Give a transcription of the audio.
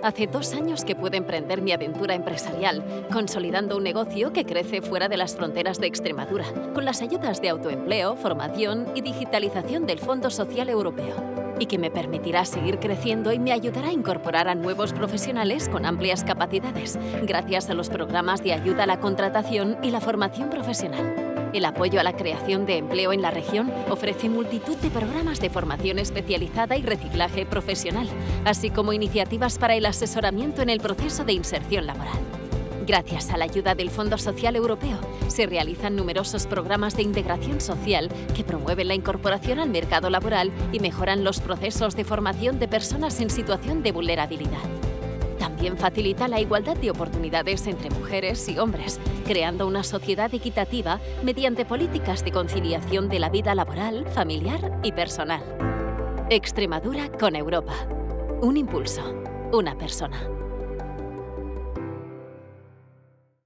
Hace 2 años que pude emprender mi aventura empresarial, consolidando un negocio que crece fuera de las fronteras de Extremadura, con las ayudas de autoempleo, formación y digitalización del Fondo Social Europeo, y que me permitirá seguir creciendo y me ayudará a incorporar a nuevos profesionales con amplias capacidades, gracias a los programas de ayuda a la contratación y la formación profesional. El apoyo a la creación de empleo en la región ofrece multitud de programas de formación especializada y reciclaje profesional, así como iniciativas para el asesoramiento en el proceso de inserción laboral. Gracias a la ayuda del Fondo Social Europeo, se realizan numerosos programas de integración social que promueven la incorporación al mercado laboral y mejoran los procesos de formación de personas en situación de vulnerabilidad. También facilita la igualdad de oportunidades entre mujeres y hombres, creando una sociedad equitativa mediante políticas de conciliación de la vida laboral, familiar y personal. Extremadura con Europa. Un impulso. Una persona.